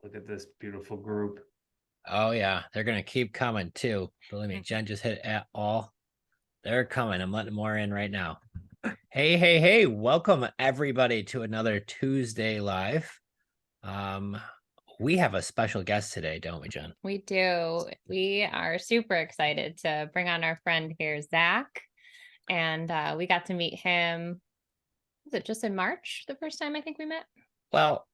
Look at this beautiful group. Oh yeah, they're gonna keep coming too. Believe me, Jen just hit at all. They're coming. I'm letting more in right now. Hey, welcome everybody to another Tuesday live. Um, we have a special guest today, don't we, Jen? We do. We are super excited to bring on our friend here, Zach. And we got to meet him. Was it just in March, the first time I think we met? Well,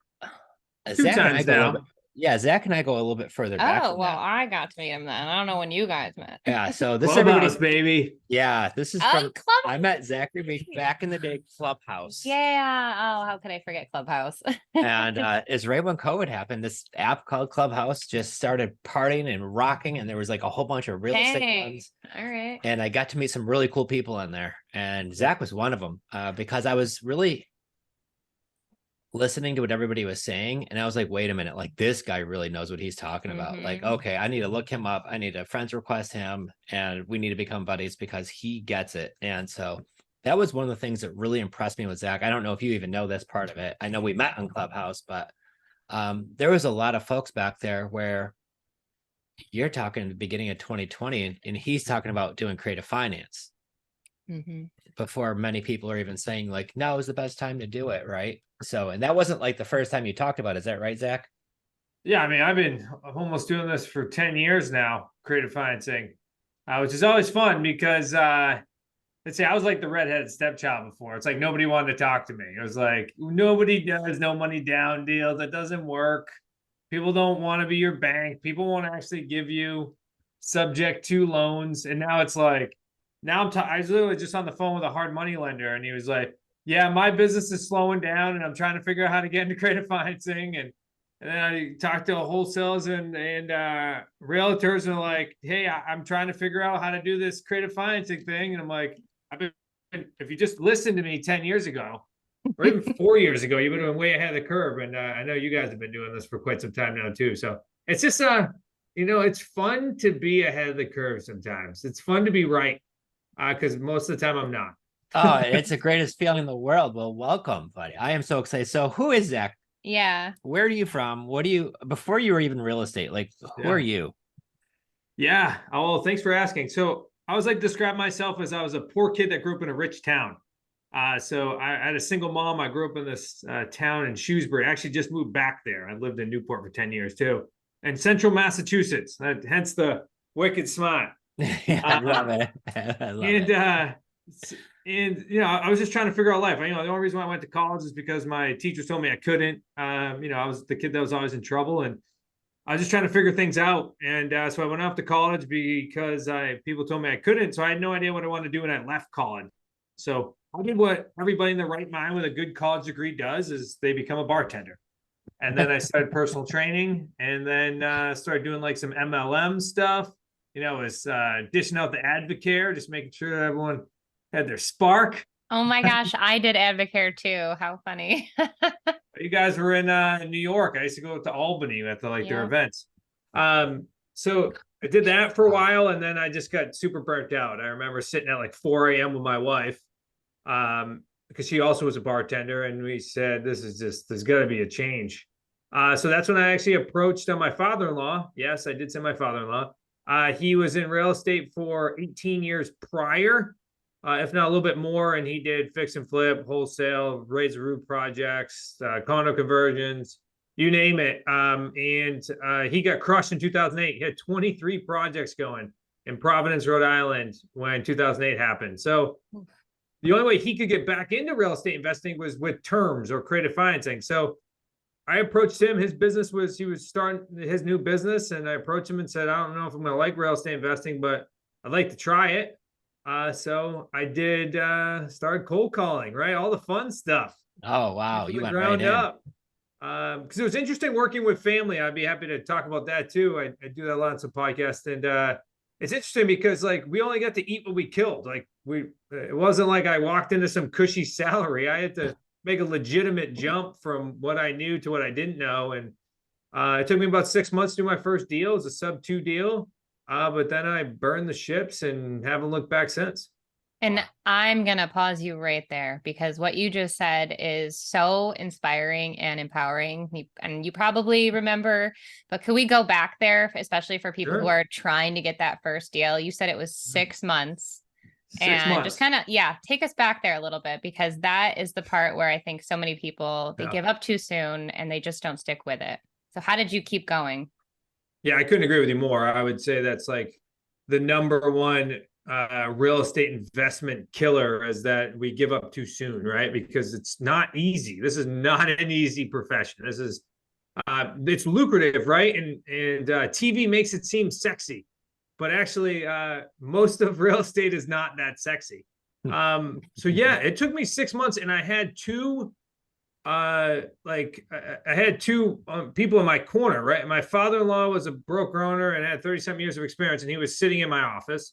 Two Zach and I times go a little now. bit, yeah, Zach and I go a little bit further back Oh, than well, that. I got to meet him then. I don't know when you guys met. Yeah, so this is Clubhouse, everybody. baby. Yeah, this is Oh, from Club. I met Zachary Beach back in the day, Clubhouse. Yeah. Oh, how could I forget Clubhouse? And as right when COVID happened, this app called Clubhouse just started partying and rocking, and there was like a whole bunch of real estate Dang. ones. All right. And I got to meet some really cool people in there, and Zach was one of them because I was really listening to what everybody was saying, and I was like, wait a minute, like this guy really knows what he's talking about. Like, okay, I need to look him up. I need to friends request him, and we need to become buddies because he gets it. And so that was one of the things that really impressed me with Zach. I don't know if you even know this part of it. I know we met on Clubhouse, but there was a lot of folks back there where you're talking the beginning of 2020, and he's talking about doing creative finance before many people are even saying like, now is the best time to do it, right? So, and that wasn't like the first time you talked about it. Is that right, Zach? Yeah, I mean, I'm almost doing this for 10 years now, creative financing, which is always fun because let's say I was like the redheaded stepchild before. It's like nobody wanted to talk to me. It was like nobody does no money down deal. That doesn't work. People don't want to be your bank. People won't actually give you subject to loans. And now it's like, I was literally just on the phone with a hard money lender, and he was like, yeah, my business is slowing down and I'm trying to figure out how to get into creative financing. And then I talked to wholesalers and realtors, and like, hey, I'm trying to figure out how to do this creative financing thing. And I'm like, if you just listened to me 10 years ago, or even 4 years ago, you would have been way ahead of the curve. And I know you guys have been doing this for quite some time now too. So it's just, it's fun to be ahead of the curve sometimes. It's fun to be right, because most of the time I'm not. Oh, it's the greatest feeling in the world. Well, welcome, buddy. I am so excited. So who is Zach? Yeah. Where are you from? What do you, before you were even real estate, like who are you? Yeah. Oh, well, thanks for asking. So I was like, describe myself as I was a poor kid that grew up in a rich town. So I had a single mom. I grew up in this town in Shrewsbury. I actually just moved back there. I lived in Newport for 10 years too. And central Massachusetts, hence the wicked smart. Yeah, I love it. I love it. And I was just trying to figure out life. The only reason why I went to college is because my teachers told me I couldn't. I was the kid that was always in trouble, and I was just trying to figure things out. And so I went off to college because people told me I couldn't. So I had no idea what I wanted to do when I left college. So I did what everybody in the right mind with a good college degree does: is they become a bartender. And then I started personal training, and then started doing like some MLM stuff. Was dishing out the Advocare, just making sure everyone had their spark. Oh my gosh, I did Advocare too. How funny. You guys were in New York. I used to go to Albany at their events. So I did that for a while, and then I just got super burnt out. I remember sitting at like 4 a.m. with my wife, because she also was a bartender, and we said, there's got to be a change. So that's when I actually approached my father-in-law. Yes, I did say my father-in-law. He was in real estate for 18 years prior, if not a little bit more, and he did fix and flip, wholesale, raise the roof projects, condo conversions, you name it. And he got crushed in 2008. He had 23 projects going in Providence, Rhode Island when 2008 happened. So the only way he could get back into real estate investing was with terms or creative financing. So I approached him. He was starting his new business, and I approached him and said, I don't know if I'm going to like real estate investing, but I'd like to try it. So I did start cold calling, right? All the fun stuff. Oh, wow. You went right in. Up. Because it was interesting working with family. I'd be happy to talk about that too. I do that a lot on some podcasts, and it's interesting because like we only got to eat what we killed. Like it wasn't like I walked into some cushy salary. I had to make a legitimate jump from what I knew to what I didn't know. And it took me about 6 months to do my first deal. It was a sub 2 deal. But then I burned the ships and haven't looked back since. And I'm going to pause you right there because what you just said is so inspiring and empowering. And you probably remember, but could we go back there, especially for people who are trying to get that first deal? You said it was 6 months. 6 months. Just kind of, take us back there a little bit, because that is the part where I think so many people, they give up too soon and they just don't stick with it. So how did you keep going? Yeah, I couldn't agree with you more. I would say that's like the number one real estate investment killer, is that we give up too soon, right? Because it's not easy. This is not an easy profession. This is it's lucrative, right? And TV makes it seem sexy, but actually most of real estate is not that sexy. So yeah, it took me 6 months, and I had two I had two people in my corner, right? My father-in-law was a broker owner and had 30-something years of experience, and he was sitting in my office.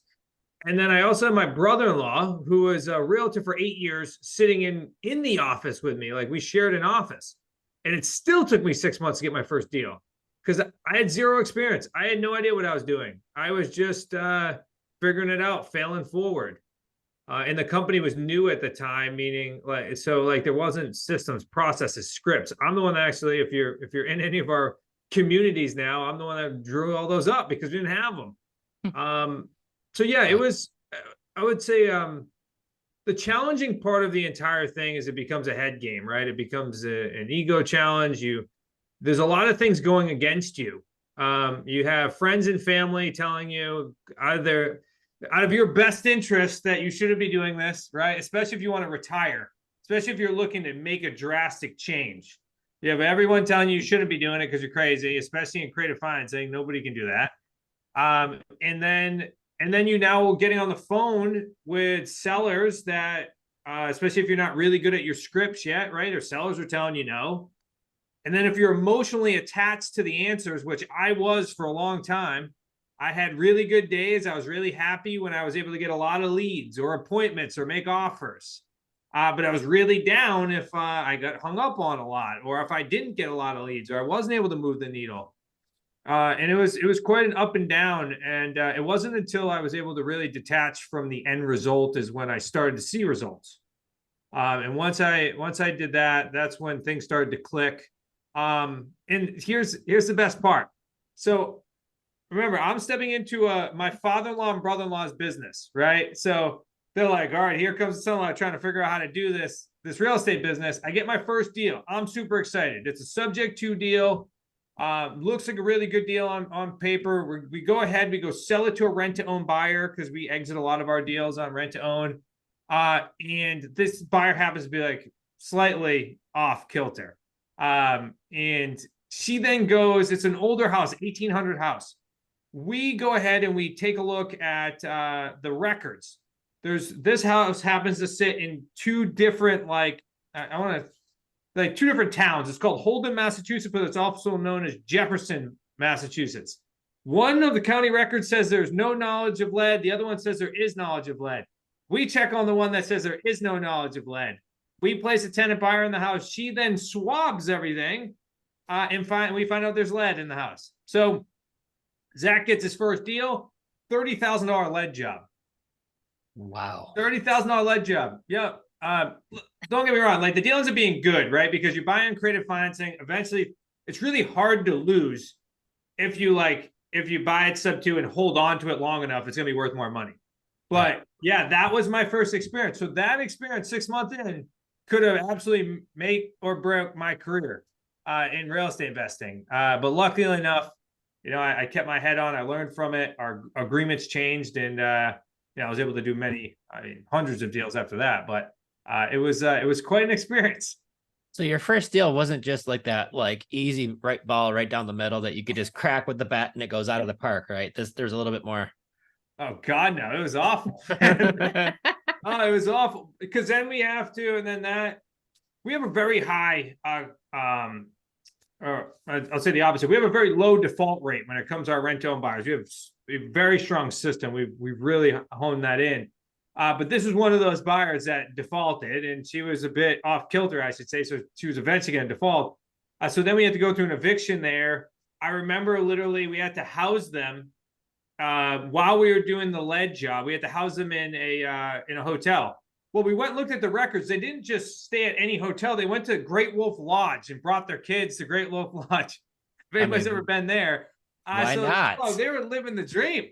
And then I also had my brother-in-law, who was a realtor for 8 years, sitting in the office with me. Like, we shared an office, and it still took me 6 months to get my first deal because I had zero experience. I had no idea what I was doing. I was just figuring it out, failing forward. And the company was new at the time, meaning there wasn't systems, processes, scripts. I'm the one that actually, if you're in any of our communities now, I'm the one that drew all those up because we didn't have them. So yeah, it was, I would say, the challenging part of the entire thing is it becomes a head game, right? It becomes an ego challenge. There's a lot of things going against you. You have friends and family telling you either out of your best interest that you shouldn't be doing this, right? Especially if you want to retire, especially if you're looking to make a drastic change. You have everyone telling you shouldn't be doing it because you're crazy, especially in creative financing. Nobody can do that. And then you now getting on the phone with sellers that, especially if you're not really good at your scripts yet, right? Or sellers are telling you no. And then if you're emotionally attached to the answers, which I was for a long time, I had really good days. I was really happy when I was able to get a lot of leads or appointments or make offers. But I was really down if I got hung up on a lot, or if I didn't get a lot of leads, or I wasn't able to move the needle. And it was quite an up and down. And it wasn't until I was able to really detach from the end result is when I started to see results. And once I did that, that's when things started to click. And here's the best part. So remember, I'm stepping into my father-in-law and brother-in-law's business, right? So they're like, all right, here comes the son-in-law trying to figure out how to do this real estate business. I get my first deal. I'm super excited. It's a subject to deal. Looks like a really good deal on paper. We go ahead, we go sell it to a rent-to-own buyer because we exit a lot of our deals on rent-to-own. And this buyer happens to be like slightly off kilter. And she then goes, it's an older house, 1800 house. We go ahead and we take a look at the records. This house happens to sit in two different, two different towns. It's called Holden, Massachusetts, but it's also known as Jefferson, Massachusetts. One of the county records says there's no knowledge of lead. The other one says there is knowledge of lead. We check on the one that says there is no knowledge of lead. We place a tenant buyer in the house. She then swabs everything and we find out there's lead in the house. So Zach gets his first deal, $30,000 lead job. Wow. $30,000 lead job. Yep. Don't get me wrong. Like, the deal ends up being good, right? Because you buy on creative financing. Eventually, it's really hard to lose if you buy it sub 2 and hold on to it long enough. It's going to be worth more money. But yeah, that was my first experience. So that experience 6 months in could have absolutely make or broke my career in real estate investing. But luckily enough, I kept my head on. I learned from it. Our agreements changed, and I was able to do hundreds of deals after that. But it was quite an experience. So your first deal wasn't just like that, like easy right ball right down the middle that you could just crack with the bat and it goes out of the park, right? There's a little bit more. Oh God, no! It was awful. It was awful because then we have to, and then we have a very high. I'll say the opposite. We have a very low default rate when it comes to our rent-to-own buyers. We have a very strong system. We've really honed that in. But this is one of those buyers that defaulted, and she was a bit off kilter, I should say. So she was eventually going to default. So then we had to go through an eviction there. I remember literally we had to house them while we were doing the lead job, we had to house them in a hotel. Well, we went and looked at the records. They didn't just stay at any hotel. They went to Great Wolf Lodge and brought their kids to Great Wolf Lodge. If anybody's ever been there. Why not? Oh, they were living the dream.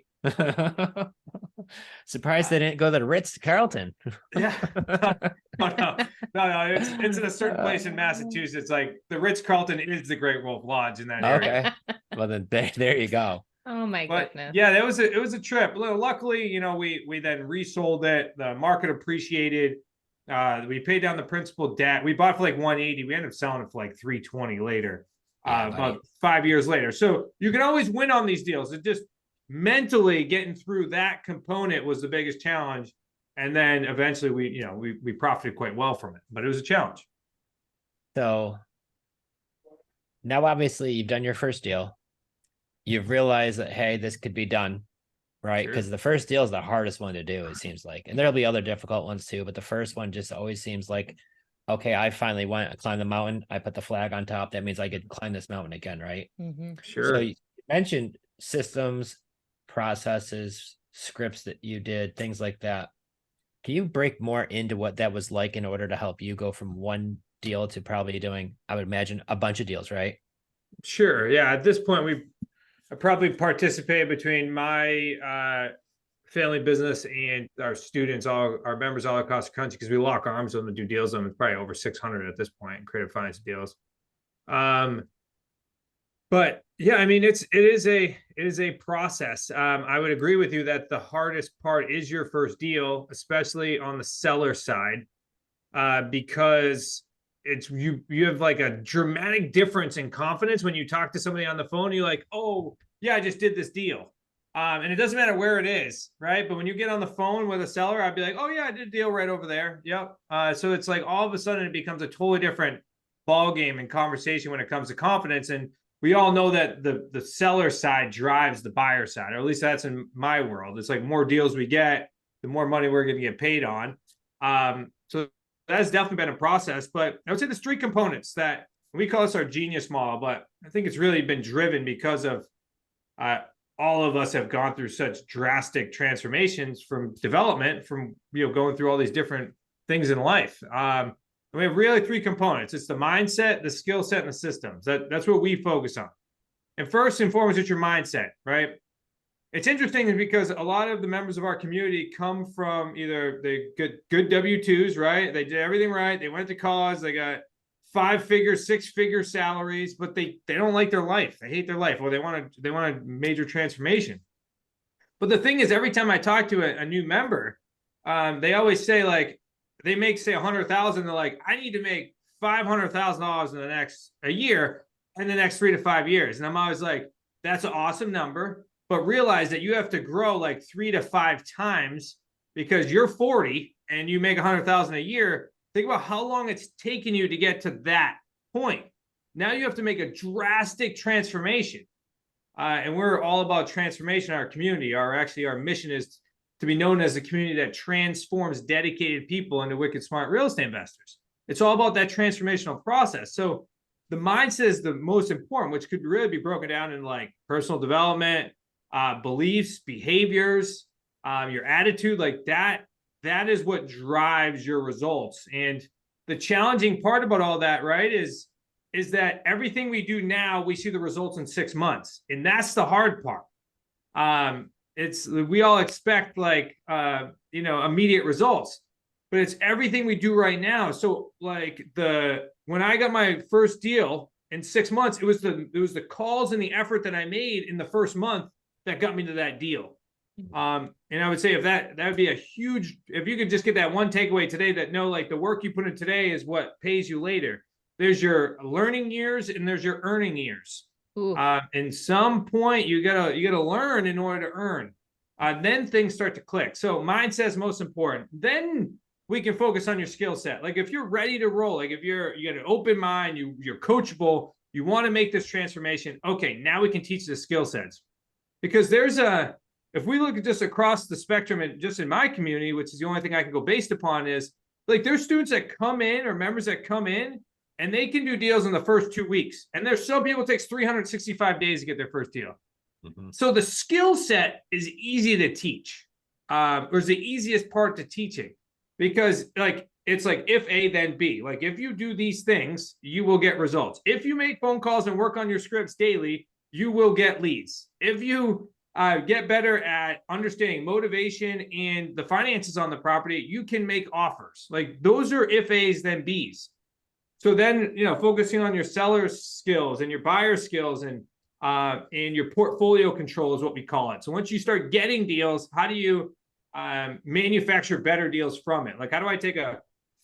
Surprised they didn't go to the Ritz-Carlton. Yeah. No. It's in a certain place in Massachusetts. Like the Ritz-Carlton is the Great Wolf Lodge in that area. Okay. Well, then there you go. Oh my goodness. Yeah, it was a trip. Luckily, we then resold it. The market appreciated. We paid down the principal debt. We bought for like 180. We ended up selling it for like 320 later, about 5 years later. So you can always win on these deals. It just mentally getting through that component was the biggest challenge. And then eventually we profited quite well from it, but it was a challenge. So now obviously you've done your first deal. You've realized that, hey, this could be done, right? Because the first deal is the hardest one to do, it seems like. And there'll be other difficult ones too, but the first one just always seems like, okay, I finally went, I climbed the mountain, I put the flag on top. That means I could climb this mountain again, right? Mm-hmm. Sure. So you mentioned systems, processes, scripts that you did, things like that. Can you break more into what that was like in order to help you go from one deal to probably doing, I would imagine, a bunch of deals, right? Sure. Yeah. At this point, I probably participate between my family business and our students, all our members all across the country, because we lock arms with them and do deals with them. It's probably over 600 at this point in creative finance deals. But yeah, I mean, it is a process. I would agree with you that the hardest part is your first deal, especially on the seller side, because it's you have like a dramatic difference in confidence when you talk to somebody on the phone. You're like, oh yeah, I just did this deal. And it doesn't matter where it is, right? But when you get on the phone with a seller, I'd be like, oh yeah, I did a deal right over there. Yep. So it's like all of a sudden it becomes a totally different ball game and conversation when it comes to confidence. And we all know that the seller side drives the buyer side, or at least that's in my world. It's like more deals we get, the more money we're going to get paid on. So that's definitely been a process, but I would say there's three components that we call this our genius model, but I think it's really been driven because of all of us have gone through such drastic transformations from development, from going through all these different things in life. We have really three components. It's the mindset, the skill set, and the systems. That's what we focus on. And first and foremost, it's your mindset, right? It's interesting because a lot of the members of our community come from either they get good W-2s, right? They did everything right. They went to college. They got 5-figure, 6-figure salaries, but they don't like their life. They hate their life. Or they want a major transformation. But the thing is, every time I talk to a new member, they always say like, they make say 100,000. They're like, I need to make $500,000 in a year in the next 3 to 5 years. And I'm always like, that's an awesome number, but realize that you have to grow like 3 to 5 times because you're 40 and you make 100,000 a year. Think about how long it's taken you to get to that point. Now you have to make a drastic transformation. And we're all about transformation in our community. Our mission is to be known as a community that transforms dedicated people into wicked smart real estate investors. It's all about that transformational process. So the mindset is the most important, which could really be broken down in like personal development, beliefs, behaviors, your attitude, like that. That is what drives your results. And the challenging part about all that, right, is that everything we do now, we see the results in 6 months. And that's the hard part. We all expect like, immediate results, but it's everything we do right now. So like when I got my first deal in 6 months, it was the calls and the effort that I made in the first month that got me to that deal. And I would say if that would be a huge, if you could just get that one takeaway today, that like the work you put in today is what pays you later. There's your learning years and there's your earning years. And some point you gotta learn in order to earn. Then things start to click. So mindset is most important. Then we can focus on your skill set. Like if you're ready to roll, like if you got an open mind, you're coachable, you want to make this transformation. Okay, now we can teach the skill sets. Because if we look at just across the spectrum and just in my community, which is the only thing I can go based upon, is like there's students that come in or members that come in and they can do deals in the first 2 weeks. And there's some people it takes 365 days to get their first deal. So the skill set is easy to teach, or is the easiest part to teaching, because like it's like if A then B. Like if you do these things, you will get results. If you make phone calls and work on your scripts daily, you will get leads. If you get better at understanding motivation and the finances on the property, you can make offers. Like those are if A's then B's. So then, focusing on your seller skills and your buyer skills and your portfolio control is what we call it. So once you start getting deals, how do you manufacture better deals from it? Like, how do I take a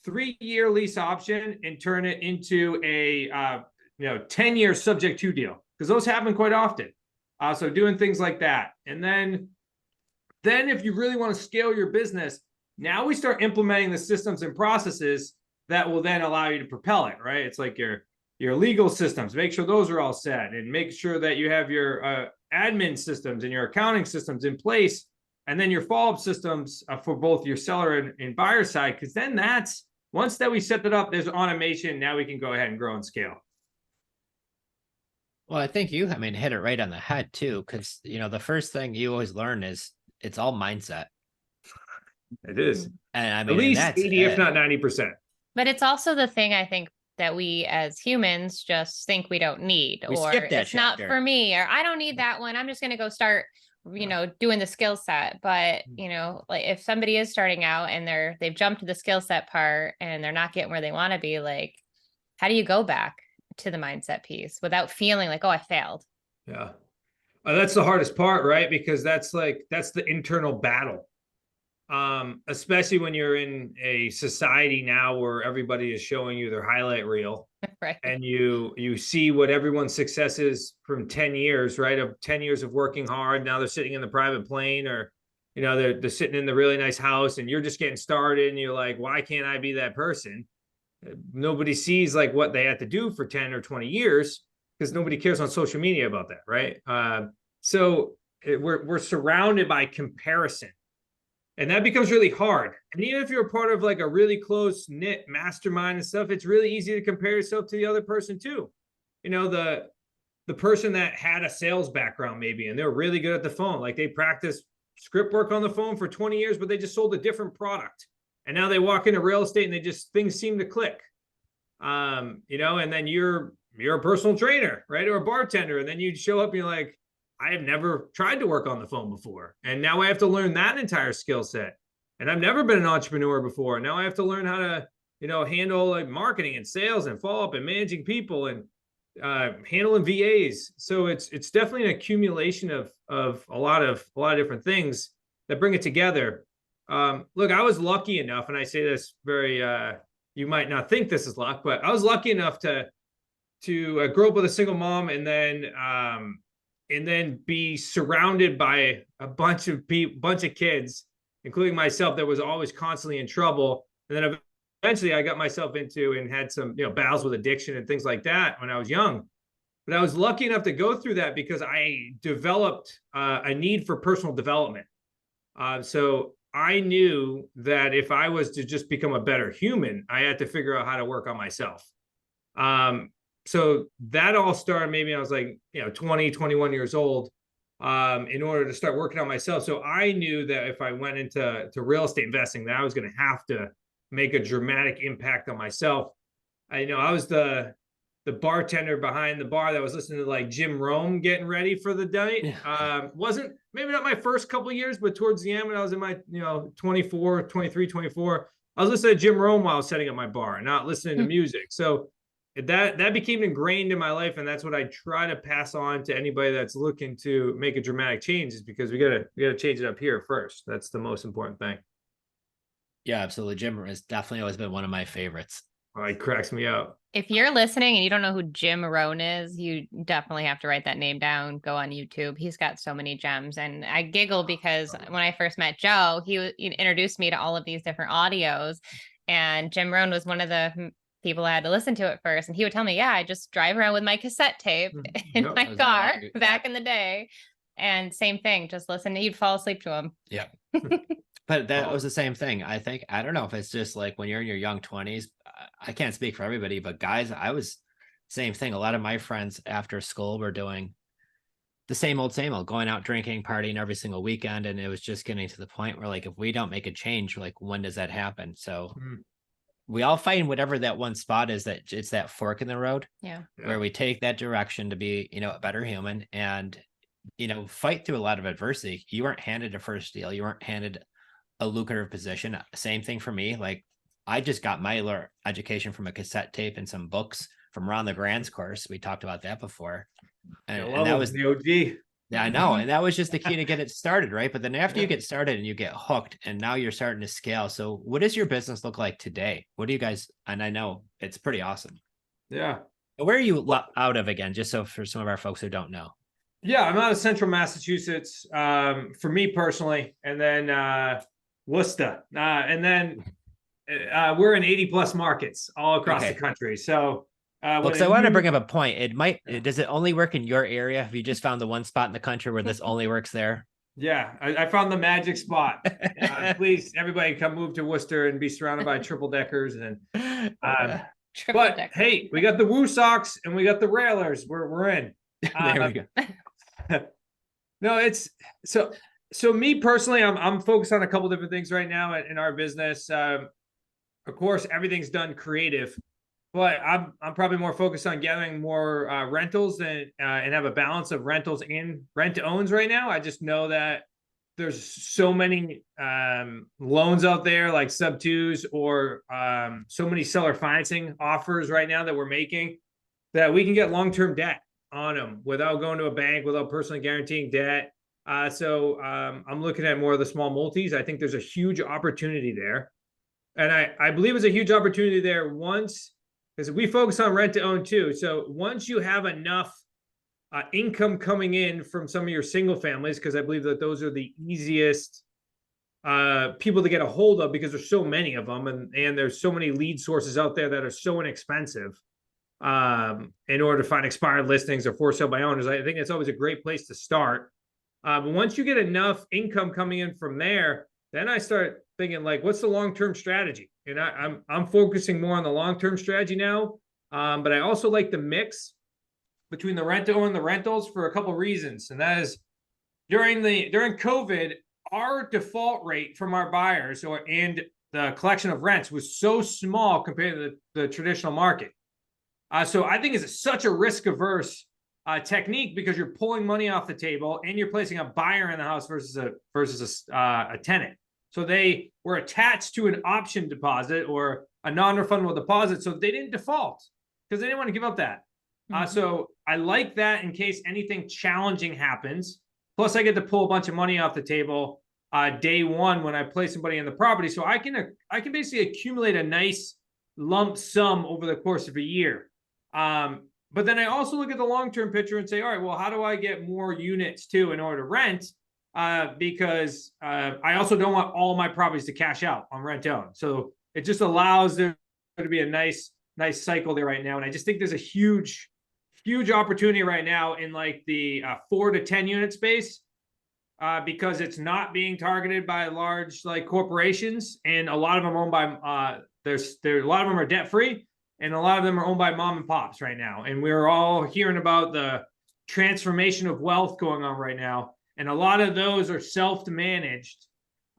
3-year lease option and turn it into a 10-year subject to deal? Because those happen quite often. So doing things like that. And then if you really want to scale your business, now we start implementing the systems and processes that will then allow you to propel it, right? It's like your legal systems, make sure those are all set, and make sure that you have your admin systems and your accounting systems in place, and then your follow-up systems for both your seller and buyer side. Because then once that we set that up, there's automation. Now we can go ahead and grow and scale. Well, I think you, hit it right on the head too. Cause the first thing you always learn is it's all mindset. It is. And at least 80, if not 90%. But it's also the thing I think that we as humans just think we don't need, or it's not for me, or I don't need that one. I'm just going to go start, doing the skill set. But, like if somebody is starting out and they've jumped to the skill set part and they're not getting where they want to be, like, how do you go back to the mindset piece without feeling like, oh, I failed? Yeah. That's the hardest part, right? Because that's the internal battle. Especially when you're in a society now where everybody is showing you their highlight reel, right? And you see what everyone's success is from 10 years, right? Of 10 years of working hard. Now they're sitting in the private plane, or, they're sitting in the really nice house, and you're just getting started, and you're like, why can't I be that person? Nobody sees like what they had to do for 10 or 20 years, because nobody cares on social media about that, right? So we're surrounded by comparison. And that becomes really hard. And even if you're a part of like a really close knit mastermind and stuff, it's really easy to compare yourself to the other person too. The person that had a sales background maybe, and they're really good at the phone. Like they practiced script work on the phone for 20 years, but they just sold a different product. And now they walk into real estate and things seem to click. And then you're a personal trainer, right? Or a bartender. And then you show up and you're like, I have never tried to work on the phone before. And now I have to learn that entire skill set. And I've never been an entrepreneur before. Now I have to learn how to, handle like marketing and sales and follow up and managing people and handling VAs. So it's definitely an accumulation of a lot of different things that bring it together. Look, I was lucky enough, and I say this very, you might not think this is luck, but I was lucky enough to grow up with a single mom, and then be surrounded by a bunch of kids, including myself, that was always constantly in trouble. And then eventually I got myself into and had some, battles with addiction and things like that when I was young. But I was lucky enough to go through that because I developed a need for personal development. So I knew that if I was to just become a better human, I had to figure out how to work on myself. So that all started, maybe I was like, 20, 21 years old, in order to start working on myself. So I knew that if I went into real estate investing, that I was going to have to make a dramatic impact on myself. I was the bartender behind the bar that was listening to like Jim Rome getting ready for the night. Wasn't maybe not my first couple of years, but towards the end when I was in my, 23, 24, I was listening to Jim Rome while I was setting up my bar, not listening to music. So that became ingrained in my life, and that's what I try to pass on to anybody that's looking to make a dramatic change, is because we gotta change it up here first. That's the most important thing. Yeah, absolutely. Jim has definitely always been one of my favorites. Oh, it cracks me up. If you're listening and you don't know who Jim Rohn is, you definitely have to write that name down. Go on YouTube. He's got so many gems. And I giggle because when I first met Joe, he introduced me to all of these different audios. And Jim Rohn was one of the people I had to listen to it first. And he would tell me, I just drive around with my cassette tape in my car back in the day. And same thing, just listen. You'd fall asleep to him. Yeah. But that was the same thing. I think, I don't know if it's just like when you're in your young 20s, I can't speak for everybody, but guys, I was same thing. A lot of my friends after school were doing the same old, going out drinking, partying every single weekend. And it was just getting to the point where like, if we don't make a change, like when does that happen? So we all find whatever that one spot is, that it's that fork in the road where we take that direction to be, a better human and, fight through a lot of adversity. You weren't handed a first deal. You weren't handed a lucrative position. Same thing for me. Like I just got my education from a cassette tape and some books from Ron LeGrand's course. We talked about that before. And that was the OG. Yeah, I know. And that was just the key to get it started, right? But then after you get started and you get hooked and now you're starting to scale. So what does your business look like today? What do you guys, and I know it's pretty awesome. Yeah. Where are you out of again? Just so for some of our folks who don't know. Yeah, I'm out of central Massachusetts for me personally. And then Worcester. And then we're in 80 plus markets all across the country. So look, so I want to bring up a point. Does it only work in your area? Have you just found the one spot in the country where this only works there? Yeah, I found the magic spot. Please, everybody come move to Worcester and be surrounded by triple deckers. And hey, we got the Woo Sox and we got the Railers. We're in. There we go. No, it's so me personally, I'm focused on a couple different things right now in our business. Of course, everything's done creative. But I'm probably more focused on gathering more rentals and have a balance of rentals and rent to owns right now. I just know that there's so many loans out there like sub twos or so many seller financing offers right now that we're making that we can get long-term debt on them without going to a bank, without personally guaranteeing debt. So I'm looking at more of the small multis. I think there's a huge opportunity there. And I believe there's a huge opportunity there because we focus on rent to own too. So once you have enough income coming in from some of your single families, because I believe that those are the easiest people to get a hold of because there's so many of them and there's so many lead sources out there that are so inexpensive in order to find expired listings or for sale by owners. I think it's always a great place to start. But once you get enough income coming in from there, then I start thinking like, what's the long-term strategy? And I'm focusing more on the long-term strategy now. But I also like the mix between the rent to own and the rentals for a couple of reasons. And that is during COVID, our default rate from our buyers and the collection of rents was so small compared to the traditional market. So I think it's such a risk-averse technique because you're pulling money off the table and you're placing a buyer in the house versus a tenant. So they were attached to an option deposit or a non-refundable deposit. So they didn't default because they didn't want to give up that. So I like that in case anything challenging happens. Plus I get to pull a bunch of money off the table day one when I place somebody in the property. So I can basically accumulate a nice lump sum over the course of a year. But then I also look at the long-term picture and say, all right, well, how do I get more units too in order to rent? Because I also don't want all my properties to cash out on rent to own. So it just allows there to be a nice cycle there right now. And I just think there's a huge opportunity right now in like the 4 to 10 unit space because it's not being targeted by large like corporations, and a lot of them owned by a lot of them are debt free, and a lot of them are owned by mom and pops right now. And we're all hearing about the transformation of wealth going on right now. And a lot of those are self-managed,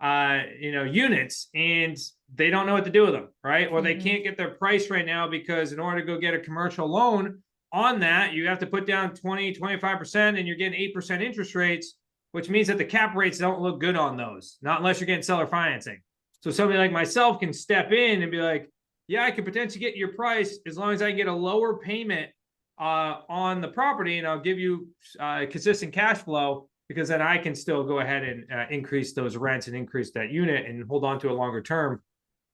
units, and they don't know what to do with them, right? Or they can't get their price right now because in order to go get a commercial loan on that, you have to put down 20, 25%, and you're getting 8% interest rates, which means that the cap rates don't look good on those, not unless you're getting seller financing. So somebody like myself can step in and be like, yeah, I could potentially get your price as long as I get a lower payment on the property, and I'll give you consistent cash flow, because then I can still go ahead and increase those rents and increase that unit and hold on to a longer term.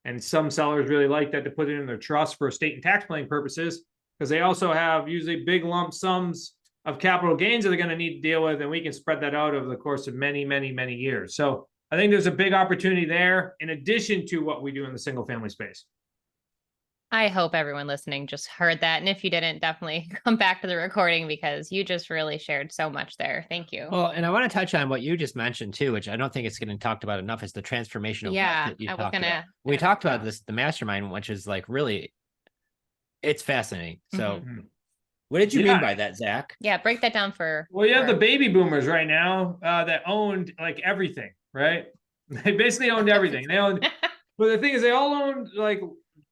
And some sellers really like that to put it in their trust for estate and tax planning purposes, because they also have usually big lump sums of capital gains that they're going to need to deal with, and we can spread that out over the course of many, many, many years. So I think there's a big opportunity there in addition to what we do in the single family space. I hope everyone listening just heard that. And if you didn't, definitely come back to the recording because you just really shared so much there. Thank you. Well, and I want to touch on what you just mentioned too, which I don't think it's getting talked about enough, is the transformation of wealth that you talked about. We talked about this, the Mastermind, which is like really, it's fascinating. So What did you mean by that, Zach? Yeah, break that down for. Well, you have the baby boomers right now that owned like everything, right? They basically owned everything. They owned, but the thing is, they all owned like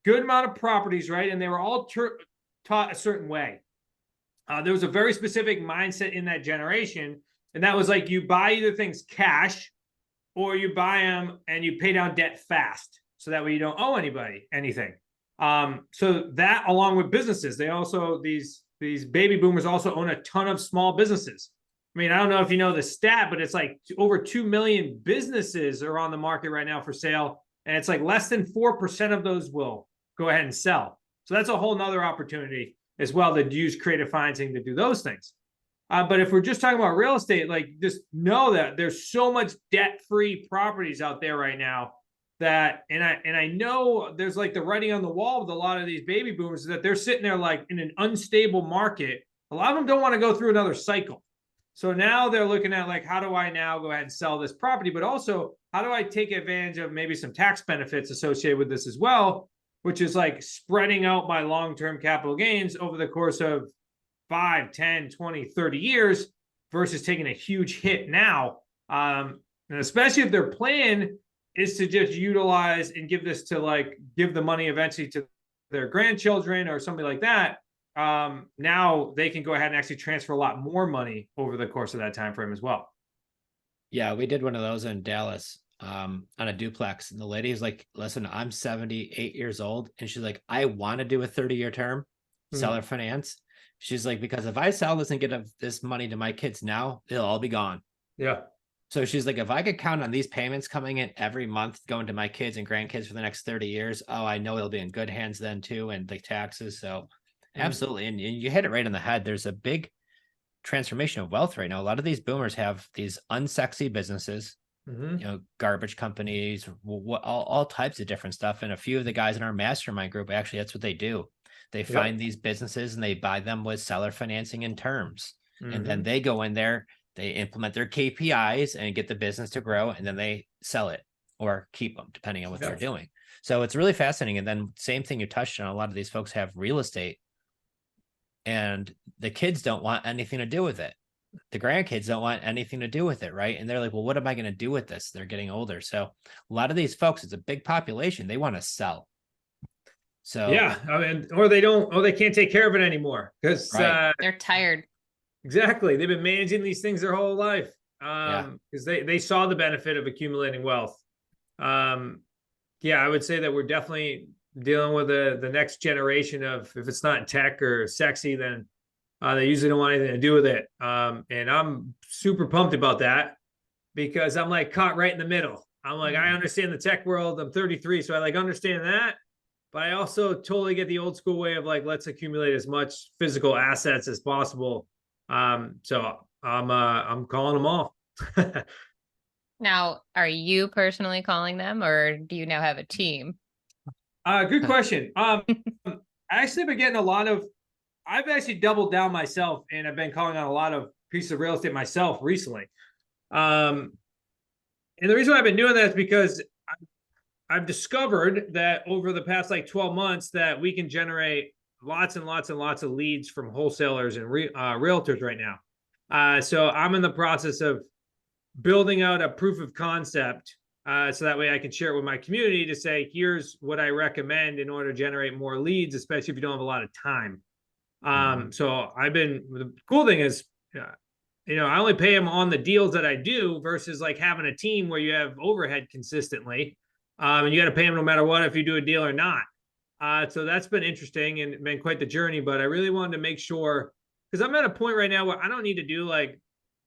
good amount of properties, right? And they were all taught a certain way. There was a very specific mindset in that generation, and that was like you buy either things cash, or you buy them and you pay down debt fast, so that way you don't owe anybody anything. So that, along with businesses, they also these baby boomers also own a ton of small businesses. I mean, I don't know if you know the stat, but it's like over 2 million businesses are on the market right now for sale. And it's like less than 4% of those will go ahead and sell. So that's a whole nother opportunity as well to use creative financing to do those things. But if we're just talking about real estate, like just know that there's so much debt-free properties out there right now that, and I know there's like the writing on the wall with a lot of these baby boomers that they're sitting there like in an unstable market. A lot of them don't want to go through another cycle. So now they're looking at like, how do I now go ahead and sell this property? But also, how do I take advantage of maybe some tax benefits associated with this as well, which is like spreading out my long-term capital gains over the course of 5, 10, 20, 30 years versus taking a huge hit now. And especially if their plan is to just utilize and give this to like, give the money eventually to their grandchildren or something like that. Now they can go ahead and actually transfer a lot more money over the course of that time frame as well. Yeah, we did one of those in Dallas on a duplex. And the lady is like, listen, I'm 78 years old. And she's like, I want to do a 30-year term, seller finance. She's like, because if I sell this and get this money to my kids now, they'll all be gone. Yeah. So she's like, if I could count on these payments coming in every month, going to my kids and grandkids for the next 30 years, oh, I know it'll be in good hands then too. And the taxes. So absolutely. And you hit it right on the head. There's a big transformation of wealth right now. A lot of these boomers have these unsexy businesses, you know, garbage companies, all types of different stuff. And a few of the guys in our mastermind group, actually, that's what they do. They find these businesses and they buy them with seller financing and terms. And then they go in there, they implement their KPIs and get the business to grow, and then they sell it or keep them, depending on what they're doing. So it's really fascinating. And then same thing you touched on, a lot of these folks have real estate and the kids don't want anything to do with it. The grandkids don't want anything to do with it, right? And they're like, well, what am I going to do with this? They're getting older. So a lot of these folks, it's a big population. They want to sell. So yeah, I mean, or they can't take care of it anymore because they're tired. Exactly. They've been managing these things their whole life because they saw the benefit of accumulating wealth. Yeah, I would say that we're definitely dealing with the next generation of, if it's not tech or sexy, then they usually don't want anything to do with it. And I'm super pumped about that because I'm like caught right in the middle. I'm like, I understand the tech world. I'm 33, so I like understand that. But I also totally get the old school way of like, let's accumulate as much physical assets as possible. So I'm calling them all. Now, are you personally calling them, or do you now have a team? Good question. I actually been getting I've actually doubled down myself, and I've been calling on a lot of pieces of real estate myself recently. And the reason why I've been doing that is because I've discovered that over the past like 12 months that we can generate lots and lots and lots of leads from wholesalers and realtors right now. So I'm in the process of building out a proof of concept so that way I can share it with my community to say, here's what I recommend in order to generate more leads, especially if you don't have a lot of time. So the cool thing is, you know, I only pay them on the deals that I do versus like having a team where you have overhead consistently. And you got to pay them no matter what if you do a deal or not. So that's been interesting and been quite the journey. But I really wanted to make sure, because I'm at a point right now where I don't need to do like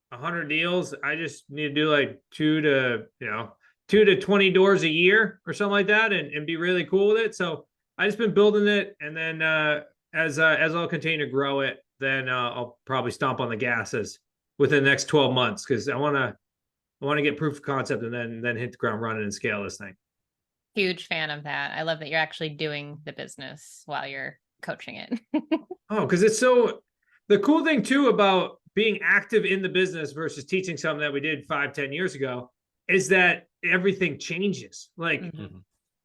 100 deals. I just need to do like 2 to 20 doors a year or something like that, and be really cool with it. So I just been building it, and then as I'll continue to grow it, then I'll probably stomp on the gas within the next 12 months because I want to get proof of concept and then hit the ground running and scale this thing. Huge fan of that. I love that you're actually doing the business while you're coaching it. Oh, because it's the cool thing too about being active in the business versus teaching something that we did 5-10 years ago is that everything changes. Like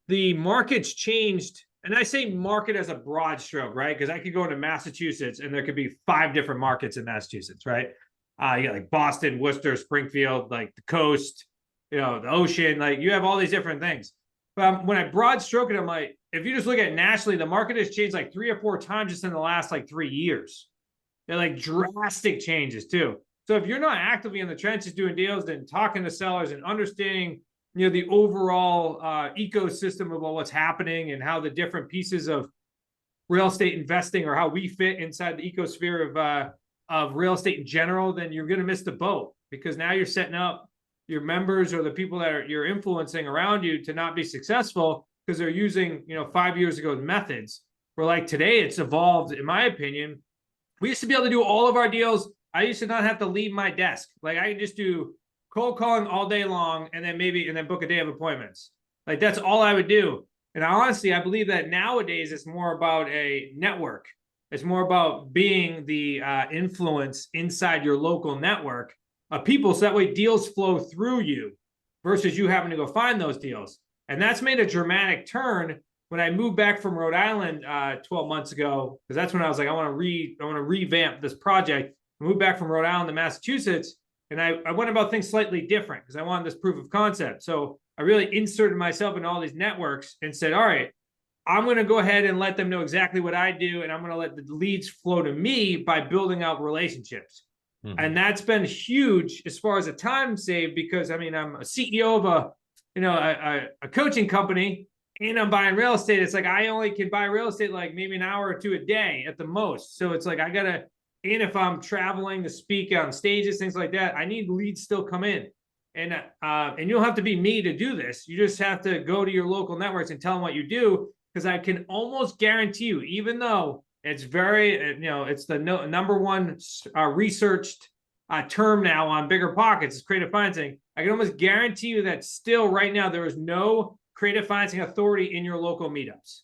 the market's changed and I say market as a broad stroke, right? Because I could go into Massachusetts and there could be 5 different markets in Massachusetts, right? You got like Boston, Worcester, Springfield, like the coast, the ocean, like you have all these different things. But when I broad stroke it, I'm like, if you just look at nationally, the market has changed like 3 or 4 times just in the last like 3 years. They're like drastic changes too. So if you're not actively in the trenches doing deals, then talking to sellers and understanding, the overall ecosystem of what's happening and how the different pieces of real estate investing or how we fit inside the ecosphere of real estate in general, then you're going to miss the boat, because now you're setting up your members or the people that you're influencing around you to not be successful because they're using, 5 years ago methods. Where like today it's evolved, in my opinion. We used to be able to do all of our deals. I used to not have to leave my desk. Like I could just do cold calling all day long and then book a day of appointments. Like that's all I would do. And honestly, I believe that nowadays it's more about a network. It's more about being the influence inside your local network of people, so that way deals flow through you versus you having to go find those deals. And that's made a dramatic turn when I moved back from Rhode Island 12 months ago, because that's when I was like, I want to revamp this project. I moved back from Rhode Island to Massachusetts, and I went about things slightly different because I wanted this proof of concept. So I really inserted myself in all these networks and said, all right, I'm going to go ahead and let them know exactly what I do, and I'm going to let the leads flow to me by building out relationships. Mm-hmm. And that's been huge as far as a time save, because I'm a CEO of a coaching company, and I'm buying real estate. It's like I only can buy real estate like maybe an hour or 2 a day at the most. So it's like I gotta, and if I'm traveling to speak on stages, things like that, I need leads still come in. And you don't have to be me to do this. You just have to go to your local networks and tell them what you do, because I can almost guarantee you, even though it's very, it's the number one researched term now on Bigger Pockets is creative financing. I can almost guarantee you that still right now there is no creative financing authority in your local meetups.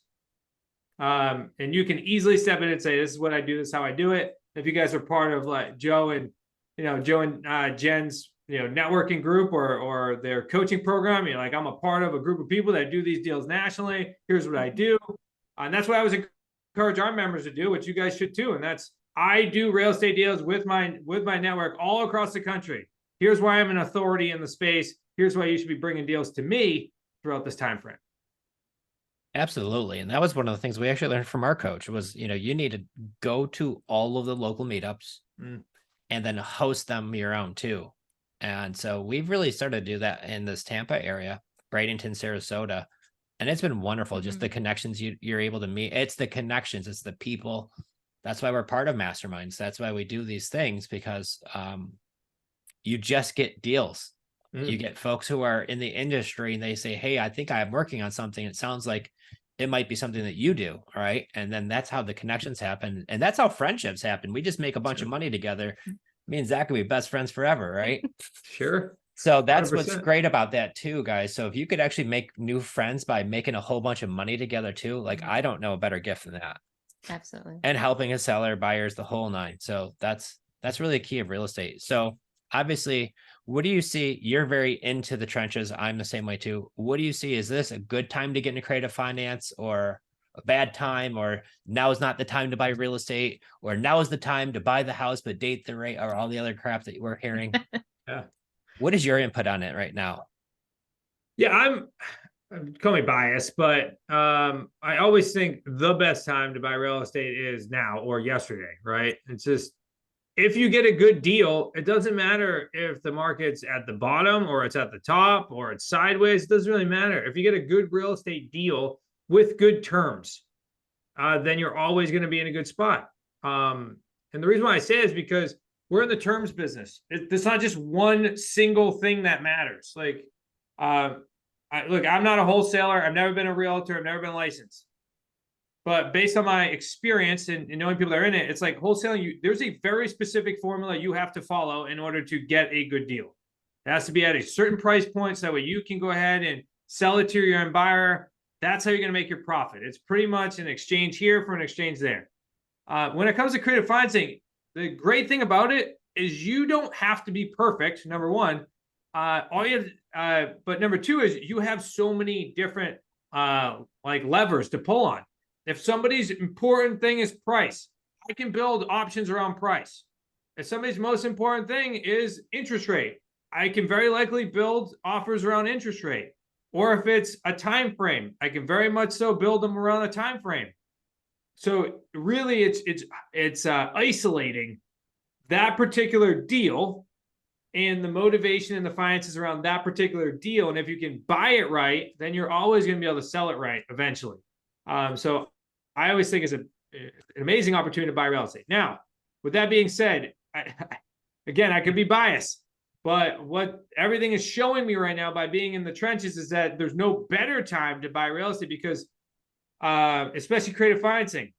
And you can easily step in and say, this is what I do, this is how I do it. If you guys are part of like Joe and Jenn's, networking group or their coaching program, you're like, I'm a part of a group of people that do these deals nationally. Here's what I do. And that's what I was encourage our members to do, which you guys should too. And that's, I do real estate deals with my network all across the country. Here's why I'm an authority in the space. Here's why you should be bringing deals to me throughout this time frame. Absolutely. And that was one of the things we actually learned from our coach was, you need to go to all of the local meetups and then host them your own too. And so we've really started to do that in this Tampa area, Bradenton, Sarasota. And it's been wonderful. Just the connections you're able to meet. It's the connections, it's the people. That's why we're part of Masterminds. That's why we do these things, because you just get deals. You get folks who are in the industry and they say, hey, I think I'm working on something. It sounds like it might be something that you do. All right. And then that's how the connections happen. And that's how friendships happen. We just make a bunch of money together. Me and Zach can be best friends forever. Right. Sure. So that's 100%. What's great about that too, guys. So if you could actually make new friends by making a whole bunch of money together too, like I don't know a better gift than that. Absolutely. And helping a seller, buyers, the whole nine. So that's really the key of real estate. So obviously, what do you see? You're very into the trenches. I'm the same way too. What do you see? Is this a good time to get into creative finance, or a bad time, or now is not the time to buy real estate, or now is the time to buy the house but date the rate, or all the other crap that we're hearing? Yeah. What is your input on it right now? Yeah, I'm call me biased, but I always think the best time to buy real estate is now or yesterday, right? It's just, if you get a good deal, it doesn't matter if the market's at the bottom or it's at the top or it's sideways. It doesn't really matter. If you get a good real estate deal with good terms, then you're always going to be in a good spot. And the reason why I say it is because we're in the terms business. It's not just one single thing that matters. Like, look, I'm not a wholesaler. I've never been a realtor. I've never been licensed. But based on my experience and knowing people that are in it, it's like wholesaling, there's a very specific formula you have to follow in order to get a good deal. It has to be at a certain price point, so that way you can go ahead and sell it to your end buyer. That's how you're going to make your profit. It's pretty much an exchange here for an exchange there. When it comes to creative financing, the great thing about it is you don't have to be perfect, number one. But number two is you have so many different like levers to pull on. If somebody's important thing is price, I can build options around price. If somebody's most important thing is interest rate, I can very likely build offers around interest rate. Or if it's a time frame, I can very much so build them around a time frame. So really, it's isolating that particular deal and the motivation and the finances around that particular deal. And if you can buy it right, then you're always going to be able to sell it right eventually. So I always think it's an amazing opportunity to buy real estate. Now, with that being said, again, I could be biased, but what everything is showing me right now by being in the trenches is that there's no better time to buy real estate because, especially creative financing,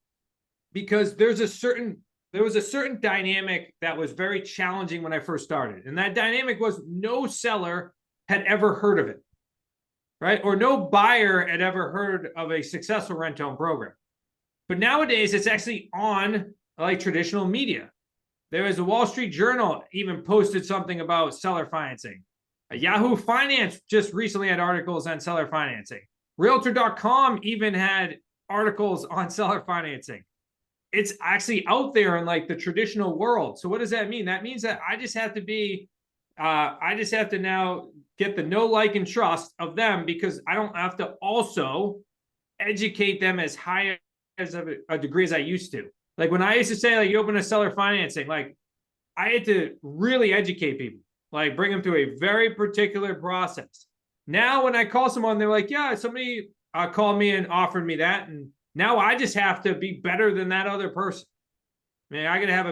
because there was a certain dynamic that was very challenging when I first started. And that dynamic was no seller had ever heard of it, right? Or no buyer had ever heard of a successful rent-to-own program. But nowadays, it's actually on like traditional media. There was a Wall Street Journal even posted something about seller financing. Yahoo Finance just recently had articles on seller financing. Realtor.com even had articles on seller financing. It's actually out there in like the traditional world. So what does that mean? That means that I just have to now get the know, like, and trust of them because I don't have to also educate them as high as a degree as I used to. Like when I used to say, like, you open a seller financing, like I had to really educate people, like bring them through a very particular process. Now, when I call someone, they're like, yeah, somebody called me and offered me that. And now I just have to be better than that other person. I mean, I got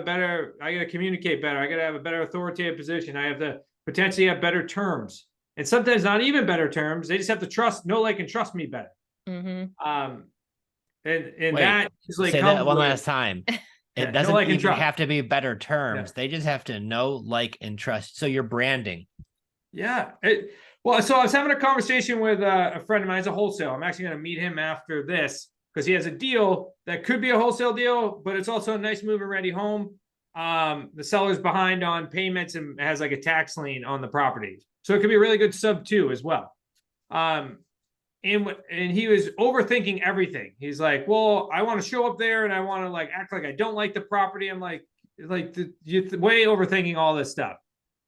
to communicate better. I got to have a better authoritative position. I have to potentially have better terms. And sometimes not even better terms. They just have to know, like, and trust me better. Mm-hmm. And Wait, that usually say comes that one with, last time. It know, doesn't like, and even trust. have to be better terms. Yeah. They just have to know, like, and trust. So you're branding. Yeah. Well, so I was having a conversation with a friend of mine. He's a wholesale. I'm actually going to meet him after this because he has a deal that could be a wholesale deal, but it's also a nice move and ready home. The seller's behind on payments and has like a tax lien on the property. So it could be a really good sub too as well. And he was overthinking everything. He's like, well, I want to show up there and I want to like act like I don't like the property. I'm like you're way overthinking all this stuff.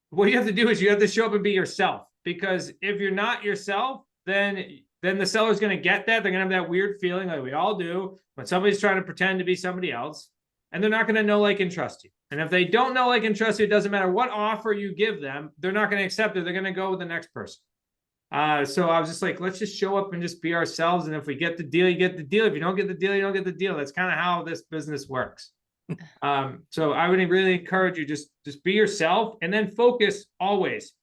What you have to do is you have to show up and be yourself, because if you're not yourself, then the seller's going to get that. They're going to have that weird feeling like we all do when somebody's trying to pretend to be somebody else, and they're not going to know, like, and trust you. And if they don't know, like, and trust you, it doesn't matter what offer you give them, they're not going to accept it. They're going to go with the next person. So I was just like, let's just show up and just be ourselves. And if we get the deal, you get the deal. If you don't get the deal, you don't get the deal. That's kind of how this business works. So I would really encourage you, just be yourself and then focus always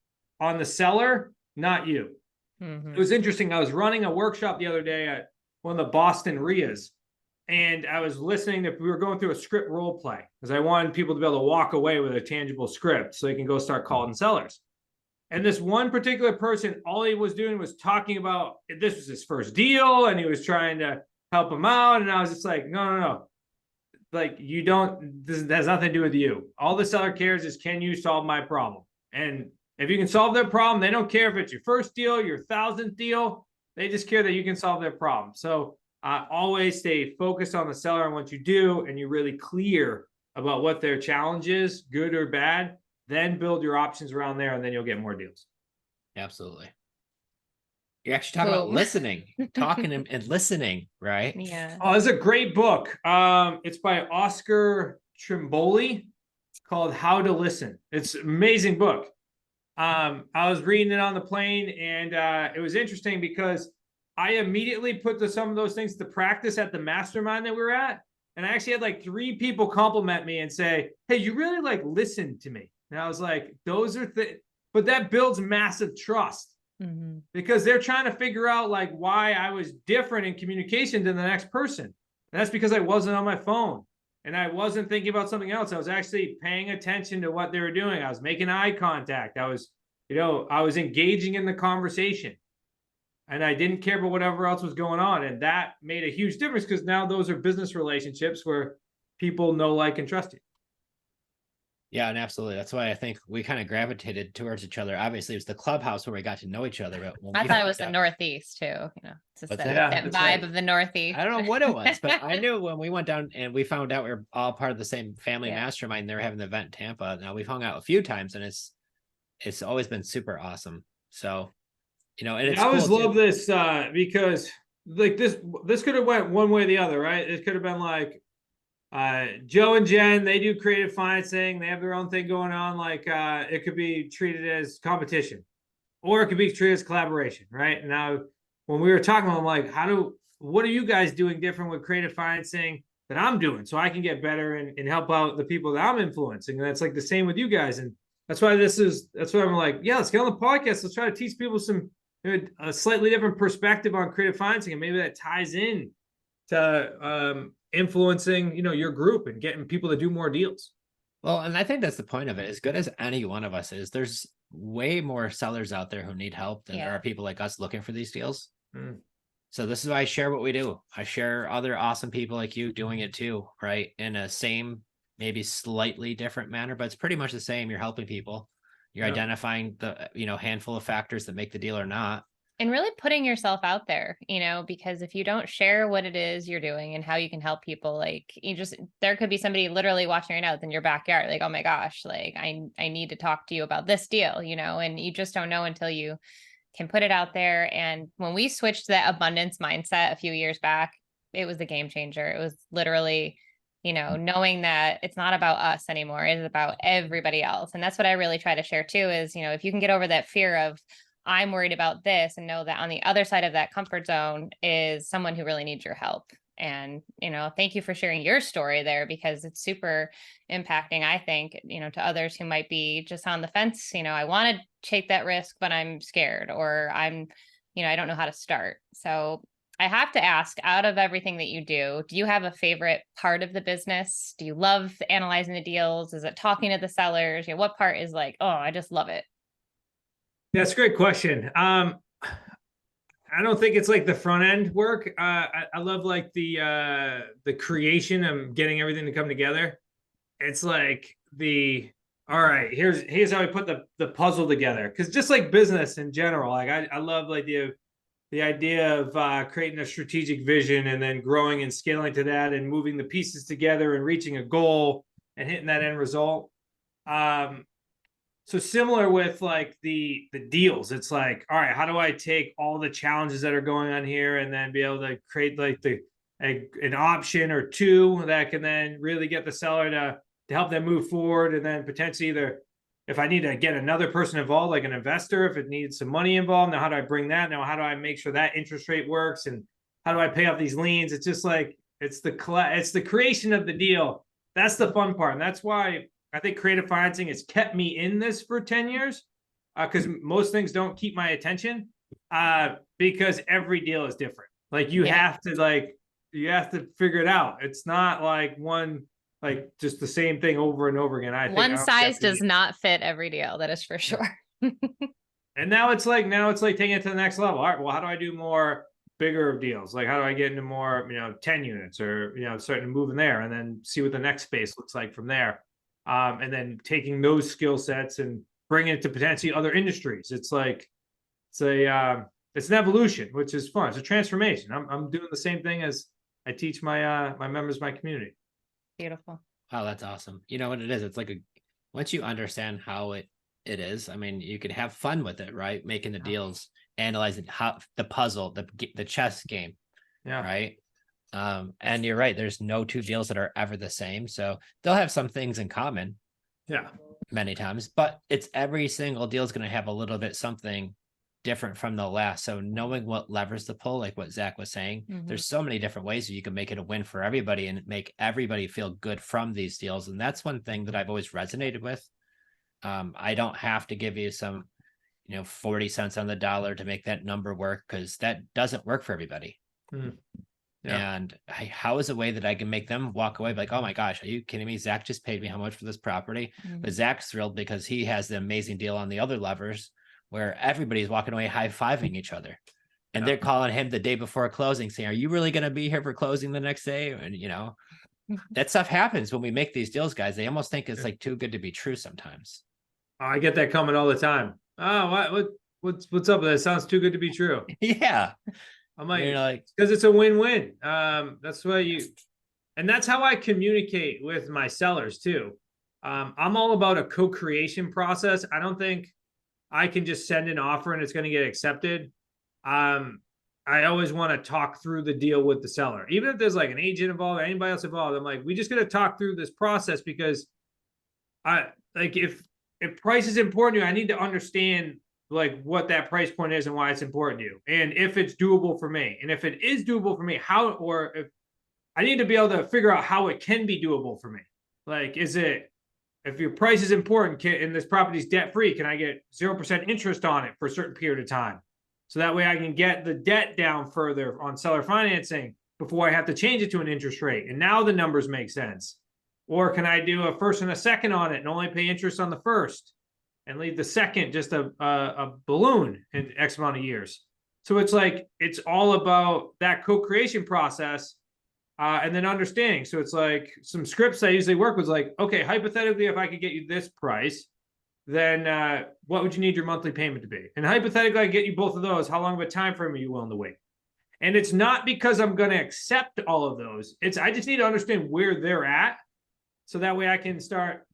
on the seller, not you. Mm-hmm. It was interesting. I was running a workshop the other day at one of the Boston RIAs, and I was listening to, we were going through a script role play because I wanted people to be able to walk away with a tangible script so they can go start calling sellers. And this one particular person, all he was doing was talking about, this was his first deal and he was trying to help him out. And I was just like, no. Like, this has nothing to do with you. All the seller cares is, can you solve my problem? And if you can solve their problem, they don't care if it's your first deal, your 1,000th deal. They just care that you can solve their problem. So always stay focused on the seller and what you do, and you're really clear about what their challenge is, good or bad. Then build your options around there, and then you'll get more deals. Absolutely. You're actually talking about listening, talking and listening, right? Yeah. Oh, this is a great book. It's by Oscar Trimboli. It's called How to Listen. It's an amazing book. I was reading it on the plane, and it was interesting because I immediately put some of those things to practice at the mastermind that we were at. And I actually had like 3 people compliment me and say, hey, you really like listened to me. And I was like, those are things, but that builds massive trust. Mm-hmm. Because they're trying to figure out like why I was different in communication than the next person. And that's because I wasn't on my phone and I wasn't thinking about something else. I was actually paying attention to what they were doing. I was making eye contact. I was engaging in the conversation, and I didn't care about whatever else was going on. And that made a huge difference because now those are business relationships where people know, like, and trust you. Yeah, and absolutely. That's why I think we kind of gravitated towards each other. Obviously, it was the clubhouse where we got to know each other. But when I we thought it found was the out- Northeast too. It's just What's that, that? Yeah, that that's vibe right. of the Northeast. I don't know what it was, but I knew when we went down and we found out we were all part of the same family Yeah. mastermind. They were having the event in Tampa. Now we've hung out a few times, and it's always been super awesome. So, and it's I always cool love too. this because like this could have went one way or the other, right? It could have been like Joe and Jen, they do creative financing, they have their own thing going on. Like it could be treated as competition, or it could be treated as collaboration, right? Now, when we were talking about, I'm like, what are you guys doing different with creative financing that I'm doing, so I can get better and help out the people that I'm influencing? And that's like the same with you guys, and that's why I'm like, yeah, let's get on the podcast. Let's try to teach people a slightly different perspective on creative financing, and maybe that ties in to influencing, your group and getting people to do more deals. Well, and I think that's the point of it. As good as any one of us is, there's way more sellers out there who need help than there are people like us looking for these deals. Mm. So this is why I share what we do. I share other awesome people like you doing it too, right? In a same, maybe slightly different manner, but it's pretty much the same. You're helping people. You're identifying the, handful of factors that make the deal or not. And really putting yourself out there, because if you don't share what it is you're doing and how you can help people, like there could be somebody literally watching right now in your backyard, like, oh my gosh, like I need to talk to you about this deal, and you just don't know until you can put it out there. And when we switched that abundance mindset a few years back, it was the game changer. It was literally, knowing that it's not about us anymore. It is about everybody else. And that's what I really try to share too is, if you can get over that fear of, I'm worried about this, and know that on the other side of that comfort zone is someone who really needs your help. And, thank you for sharing your story there, because it's super impacting, I think, to others who might be just on the fence. I want to take that risk, but I'm scared, or I don't know how to start. So I have to ask, out of everything that you do you have a favorite part of the business? Do you love analyzing the deals? Is it talking to the sellers? What part is like, oh, I just love it? Yeah, it's a great question. I don't think it's like the front end work. I love like the creation of getting everything to come together. It's like all right, here's how we put the puzzle together. Because just like business in general, like I love like the idea of creating a strategic vision and then growing and scaling to that and moving the pieces together and reaching a goal and hitting that end result. So similar with like the deals, it's like, all right, how do I take all the challenges that are going on here and then be able to create like an option or two that can then really get the seller to help them move forward, and then potentially either if I need to get another person involved, like an investor, if it needs some money involved, now how do I bring that? Now how do I make sure that interest rate works, and how do I pay off these liens? It's just like it's the creation of the deal. That's the fun part, and that's why I think creative financing has kept me in this for 10 years, because most things don't keep my attention, because every deal is different. Like you have to figure it out. It's not like one, like just the same thing over and over again. I think one size does not fit every deal. That is for sure. And now it's like taking it to the next level. All right, well, how do I do more bigger deals? Like how do I get into more, 10 units, or, starting to move in there, and then see what the next space looks like from there. And then taking those skill sets and bringing it to potentially other industries. It's like it's an evolution, which is fun. It's a transformation. I'm doing the same thing as I teach my my members, my community. Beautiful. Wow, that's awesome. You know what it is? It's like once you understand how it is, I mean, you can have fun with it, right? Making the deals, analyzing how the puzzle, the chess game, right? And you're right, there's no two deals that are ever the same, so they'll have some things in common many times, but it's every single deal is going to have a little bit something different from the last. So knowing what levers to pull, like what Zach was saying, there's so many different ways that you can make it a win for everybody and make everybody feel good from these deals. And that's one thing that I've always resonated with. I don't have to give you some 40 cents on the dollar to make that number work, because that doesn't work for everybody. And how is a way that I can make them walk away like, oh my gosh, are you kidding me? Zach just paid me how much for this property? But Zach's thrilled because he has the amazing deal on the other levers where everybody's walking away high-fiving each other. And they're calling him the day before closing saying, are you really going to be here for closing the next day? And, that stuff happens when we make these deals, guys. They almost think it's like too good to be true sometimes. I get that coming all the time. Oh, what's up with that? Sounds too good to be true. Yeah. I'm like, you're like, because it's a win-win. That's why and that's how I communicate with my sellers too. I'm all about a co-creation process. I don't think I can just send an offer and it's going to get accepted. I always want to talk through the deal with the seller, even if there's like an agent involved, or anybody else involved. I'm like, we just got to talk through this process, because if price is important to you, I need to understand like what that price point is and why it's important to you, and if it's doable for me. And if it is doable for me, how, or if I need to be able to figure out how it can be doable for me. Like, is it, if your price is important and this property is debt free, can I get 0% interest on it for a certain period of time? So that way I can get the debt down further on seller financing before I have to change it to an interest rate. And now the numbers make sense. Or can I do a first and a second on it and only pay interest on the first and leave the second just a balloon in X amount of years? So it's like, it's all about that co-creation process, and then understanding. So it's like some scripts I usually work with, like, okay, hypothetically, if I could get you this price, then what would you need your monthly payment to be? And hypothetically, I get you both of those. How long of a time frame are you willing to wait? And it's not because I'm going to accept all of those. It's, I just need to understand where they're at, so that way I can start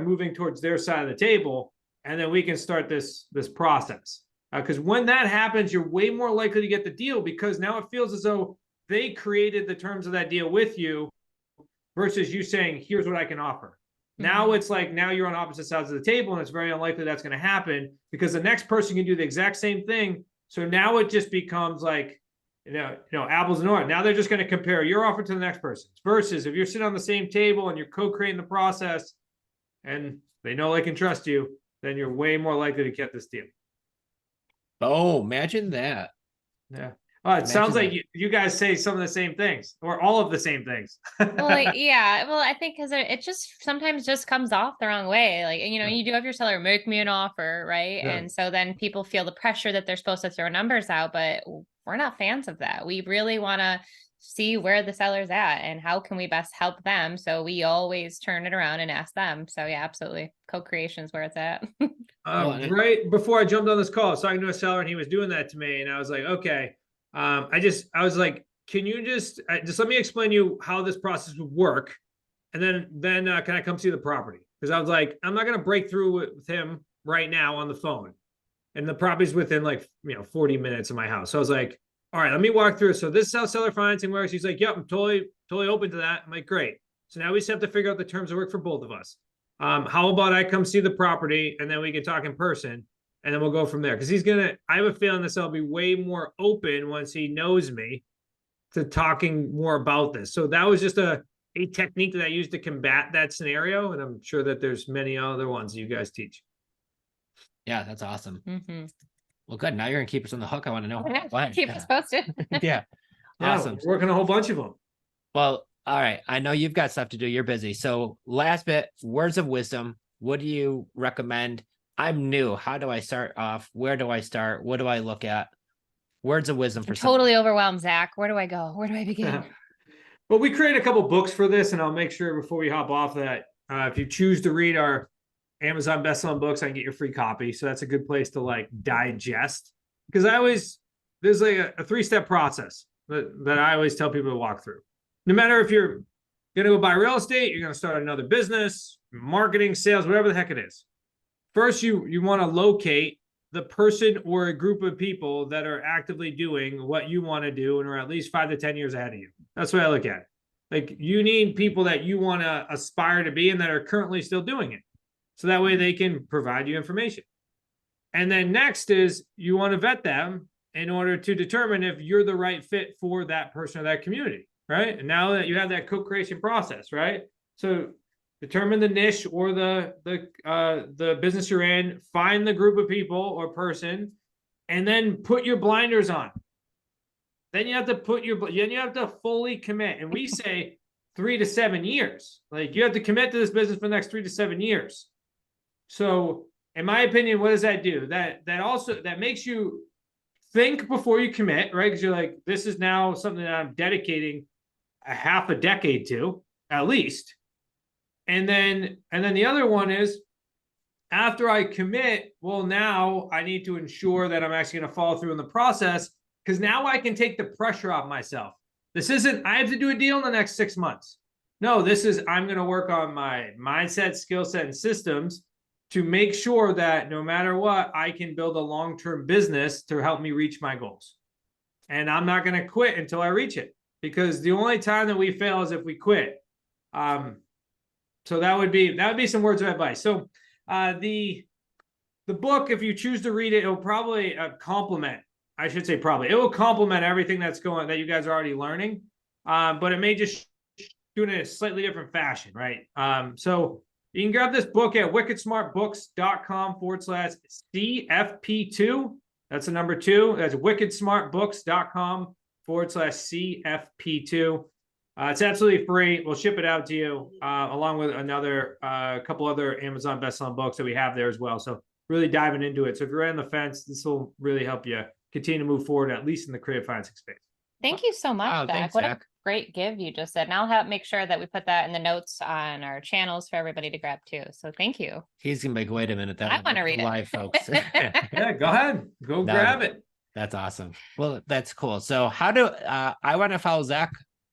moving towards their side of the table, and then we can start this process. Because when that happens, you're way more likely to get the deal, because now it feels as though they created the terms of that deal with you, versus you saying, here's what I can offer. Now it's like, now you're on opposite sides of the table, and it's very unlikely that's going to happen, because the next person can do the exact same thing. So now it just becomes like, you know, apples and oranges. Now they're just going to compare your offer to the next person's, versus if you're sitting on the same table and you're co-creating the process and they know they can trust you, then you're way more likely to get this deal. oh, imagine that. Yeah. It sounds like you guys say some of the same things, or all of the same things. Well, yeah. Well, I think because it just sometimes just comes off the wrong way. Like, you know, you do have your seller make me an offer, right? Yeah. And so then people feel the pressure that they're supposed to throw numbers out, but we're not fans of that. We really want to see where the seller's at and how can we best help them. So we always turn it around and ask them. So yeah, absolutely. Co-creation is where it's at. Right before I jumped on this call, I was talking to a seller and he was doing that to me, and I was like, okay. I was like, can you just let me explain to you how this process would work, and then can I come see the property? Because I was like, I'm not going to break through with him right now on the phone, and the property's within like 40 minutes of my house. So I was like, all right, let me walk through. So this is how seller financing works. He's like, yep, I'm totally open to that. I'm like, great. So now we just have to figure out the terms that work for both of us. How about I come see the property, and then we can talk in person, and then we'll go from there. Because I have a feeling this will be way more open once he knows me to talking more about this. So that was just a technique that I used to combat that scenario. And I'm sure that there's many other ones you guys teach. Yeah, that's awesome. Well, good. Now you're going to keep us on the hook. I want to know. Keep us posted. Yeah. Awesome. We're working a whole bunch of them. Well, all right. I know you've got stuff to do. You're busy. So last bit, words of wisdom. What do you recommend? I'm new. How do I start off? Where do I start? What do I look at? Words of wisdom for totally overwhelmed, Zach. Where do I go? Where do I begin? Well, we created a couple books for this, and I'll make sure before we hop off that if you choose to read our Amazon bestselling books, I can get your free copy. So that's a good place to like digest, because there's like a 3-step process that I always tell people to walk through. No matter if you're going to go buy real estate, you're going to start another business, marketing, sales, whatever the heck it is. First, you want to locate the person or a group of people that are actively doing what you want to do and are at least 5 to 10 years ahead of you. That's what I look at. Like, you need people that you want to aspire to be and that are currently still doing it. So that way they can provide you information. And then next is you want to vet them in order to determine if you're the right fit for that person or that community, right? And now that you have that co-creation process, right? So determine the niche or the business you're in, find the group of people or person, and then put your blinders on. Then you have to fully commit. And we say 3 to 7 years. Like, you have to commit to this business for the next 3 to 7 years. So in my opinion, what does that do? That makes you think before you commit, right? Because you're like, this is now something that I'm dedicating a half a decade to. at least. And then the other one is, after I commit, well, now I need to ensure that I'm actually going to follow through in the process, because now I can take the pressure off myself. This isn't, I have to do a deal in the next 6 months. No, this is, I'm going to work on my mindset, skill set, and systems to make sure that no matter what, I can build a long-term business to help me reach my goals. And I'm not going to quit until I reach it, because the only time that we fail is if we quit. So that would be some words of advice. So the book, if you choose to read it, it'll probably complement. I should say probably. It will complement everything that you guys are already learning, but it may just do it in a slightly different fashion, right? So you can grab this book at wickedsmartbooks.com/CFP2. That's the number 2. That's wickedsmartbooks.com/CFP2. It's absolutely free. We'll ship it out to you along with another couple other Amazon best-selling books that we have there as well. So really diving into it. So if you're on the fence, this will really help you continue to move forward, at least in the creative financing space. Thank you so much, Zach. Thanks, what Zach. a great give you just said. And I'll make sure that we put that in the notes on our channels for everybody to grab too. So thank you. He's gonna be like, wait a minute, I want to read it live, folks. Yeah, go ahead. Grab it. That's awesome. Well, that's cool. So how do I want to follow Zach?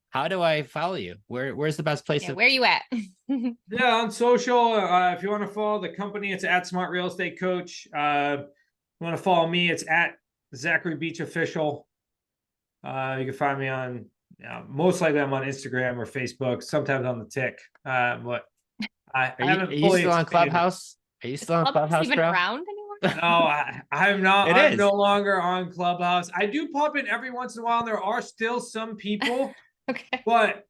How do I follow you? Where's the best place? Where are you at? Yeah, on social. If you want to follow the company, it's at Smart Real Estate Coach. You want to follow me, it's at Zachary Beach Official. You can find me on, most likely I'm on Instagram or Facebook, sometimes on the Tick. But I haven't are you fully still on expanded. Clubhouse? Are you still on Clubhouse, even bro? around anymore? No, I'm not. It I'm is. no longer on Clubhouse. I do pop in every once in a while. And there are still some people, Okay. but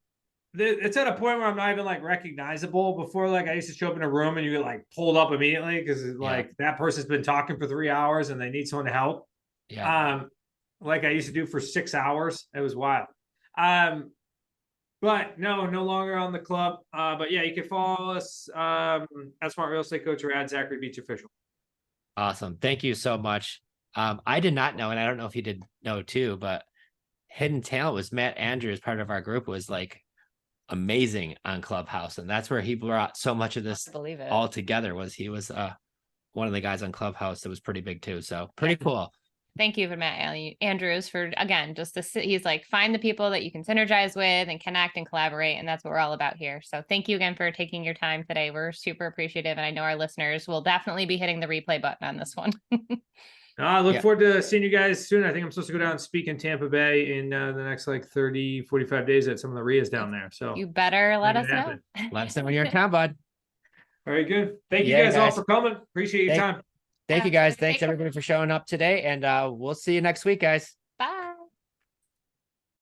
it's at a point where I'm not even like recognizable. Before, like I used to show up in a room and you get like pulled up immediately because like that person's been talking for 3 hours and they need someone to help. Yeah. Like I used to do for 6 hours. It was wild. But no longer on the club. But yeah, you can follow us at Smart Real Estate Coach or at Zachary Beach Official. Awesome. Thank you so much. I did not know, and I don't know if you did know too, but Hidden Talent was Matt Andrews, part of our group, was like amazing on Clubhouse. And that's where he brought so much of this all together. He was one of the guys on Clubhouse that was pretty big too. So pretty cool. Thank you for Matt Andrews for, again, he's like, find the people that you can synergize with and connect and collaborate. And that's what we're all about here. So thank you again for taking your time today. We're super appreciative. And I know our listeners will definitely be hitting the replay button on this one. I look forward to seeing you guys soon. I think I'm supposed to go down and speak in Tampa Bay in the next like 30, 45 days at some of the RIAs down there. So you better let us know. Let us know when you're in town, bud. Very good. Thank you guys all for coming. Appreciate your time. Thank you guys. Thanks everybody for showing up today. And we'll see you next week, guys.